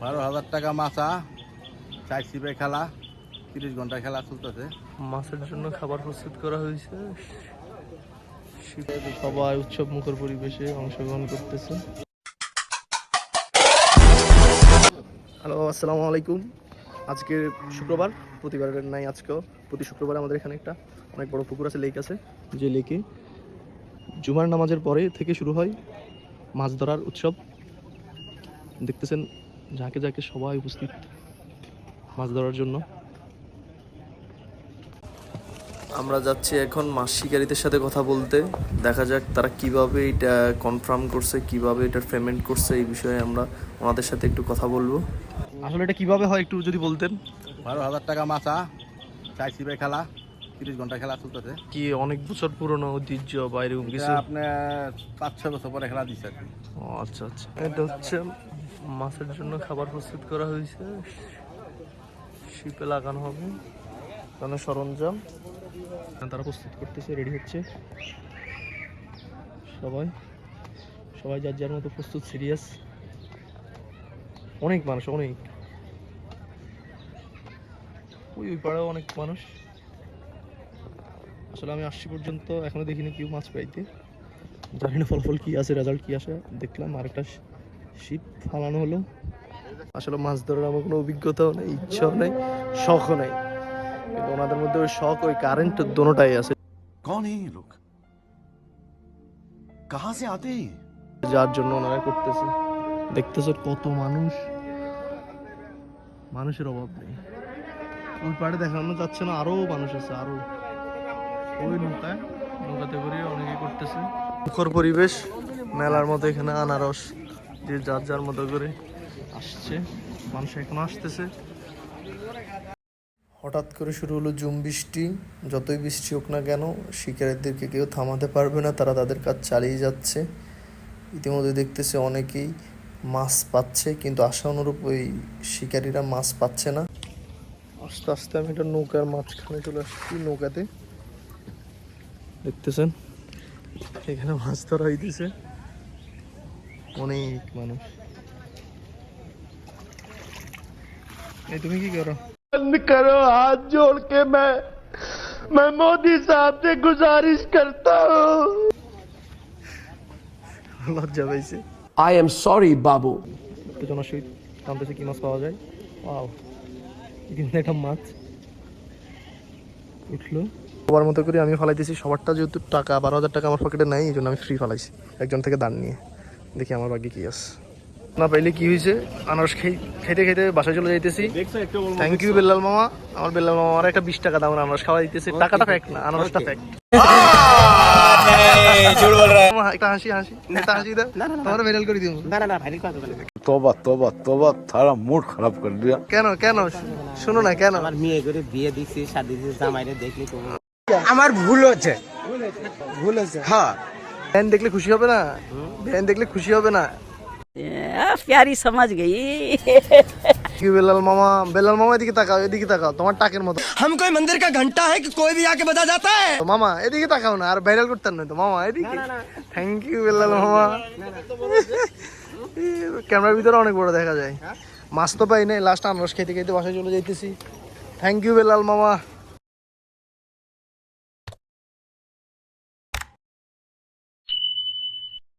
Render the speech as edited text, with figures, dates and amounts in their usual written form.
12,000 টাকা মাছা, 4 সিপে খেলা, 30 ঘন্টা খেলা চলতেছে। মাছের জন্য খাবার প্রস্তুত করা হয়েছে। সবাই উৎসব মুখর পরিবেশে অংশগ্রহণ করতেছে। হ্যালো, আসসালামু আলাইকুম। আজকে শুক্রবার, প্রতিবারের নাই আজকেও। প্রতি শুক্রবার আমাদের এখানে একটা অনেক বড় পুকুর আছে, লেক আছে। যে লেকে জুমার নামাজের পরে থেকে শুরু হয় মাছ ধরার উৎসব। দেখতেছেন যাকে যাকে সবাই উপস্থিত মাছ ধরার জন্য। আমরা যাচ্ছি এখন মাছ শিকারীদের সাথে কথা বলতে। দেখা যাক তারা কিভাবে এটা কনফার্ম করছে, কিভাবে এটা পেমেন্ট করছে, এই বিষয়ে আমরা ওনাদের সাথে একটু কথা বলবো। আসলে এটা কিভাবে হয় একটু যদি বলতেন। 12,000 টাকা মাছা, 4 সিপে খেলা, 30 ঘন্টা খেলা চলতেছে। কি অনেক বছর পুরনো ঐতিহ্য বা এরকম কিছু? আপনি 5-6 বছর পরে খেলা দিচ্ছে। ও আচ্ছা আচ্ছা। এটা হচ্ছে মাছের জন্য খাবার প্রস্তুত করা হয়েছে, শিপে লাগানো হবে কারণ সরঞ্জাম তারা প্রস্তুত করতেছে, রেডি হচ্ছে। সবাই সবাই যার যার মতো প্রস্তুত, সিরিয়াস। অনেক মানুষ, অনেক। ওই পাড়াও অনেক মানুষ। আসলে আমি আসছি পর্যন্ত এখনো দেখিনি কেউ মাছ পাইতে। জানি না ফল কি আছে, রেজাল্ট কি আসে। দেখলাম আরেকটা শিপ ফালানো হলো। আসলে মাছ ধরার আমার কোনো অভিজ্ঞতাও নেই, ইচ্ছাও নেই, শখও নেই, কিন্তু ওনাদের মধ্যে ওই শখ, ওই কারেন্ট দোনোটাই আছে। कौन है ये लोग? कहां से आते हैं? যার জন্য ওনারা করতেছে। দেখতেছ কত মানুষ, মানুষের অভাব নেই। ওই পাড়ে দেখানো যাচ্ছে না, আরো মানুষ আছে, আরো। ওই নৌকাতে করে অনেকে করতেছে। মুখর পরিবেশ, মেলার মতো। এখানে আনারস যে যার যার মতো করে আসছে, মানুষ এখন আসতেছে। হঠাৎ করে শুরু হলো ঝুম বৃষ্টি। যতই বৃষ্টি হোক না কেন, শিকারীদেরকে কেউ থামাতে পারবে না, তারা তাদের কাজ চালিয়ে যাচ্ছে। ইতিমধ্যে দেখতেছে অনেকেই মাছ পাচ্ছে, কিন্তু আশা অনুরূপ ওই শিকারীরা মাছ পাচ্ছে না। আস্তে আস্তে আমি একটা নৌকার মাঝখানে চলে আসছি। নৌকাতে দেখতেছেন এখানে মাছ ধরা হইতেছে, অনেক মানুষ। এই তুমি কি করো? बंद करो, हाथ जोड़ के मैं मोदी साहब से गुजारिश करता हूँ। লজ্জা পাইছে। I am sorry, Babu. উত্তেজনার সহিত জানতেছে কি মাছ পাওয়া যায়। ওয়াও, ইতিমধ্যে একটা মাছ উঠলো। সবার মতো করে আমি ফালাইতেছি। সবারটা যেহেতু টাকা 12,000 টাকা আমার পকেটে নাই, এই জন্য আমি ফ্রি ফালাইছি একজন থেকে দান নিয়ে। দেখি আমার ভাগ্যে কি আছে। না পাইলে কি হয়েছে, আনারস খেতে খেতে বাসায় চলে যাইতেছি। থ্যাংক ইউ বেল্লাল মামা। আমার বেল্লাল মামা আমার একটা 20 টাকা দামের আনারস খাওয়া দিতেছে। টাকাটা ফ্যাক্ট না, আনারসটা ফ্যাক্ট। একটা হাসি হাসি, একটা হাসি দাও, তোমার ভাইরাল করে দিব। तौबा तौबा तौबा, थारा मूड खराब कर दिया। কেন কেন শুনো না, কেন? আমার মেয়ে করে বিয়ে দিছি, শাদি দিছি, জামাইরে দেখলি তো আমার ভুল হচ্ছে, হ্যাঁ। ব্যান দেখলে খুশি হবে না? ব্যান দেখলে খুশি হবে না? प्यारी समझ गई। কি বেলাল মামা, বেলাল মামা এদিকে তাকাও, এদিকে তাকাও, তোমার টাকের মতো। हम कोई मंदिर का घंटा है कि कोई भी आके बजा जाता है? তো মামা এদিকে তাকাও না, আর ভাইরাল করতেন না তো মামা এদিকে। থ্যাংক ইউ বেলাল মামা। ক্যামেরার ভিতরে অনেক বড় দেখা যায়। মাছ তো পাই নাই, লাস্ট আনারস খেতে খেতে বাসায় চলে যাইতেছি। থ্যাংক ইউ বেলাল মামা।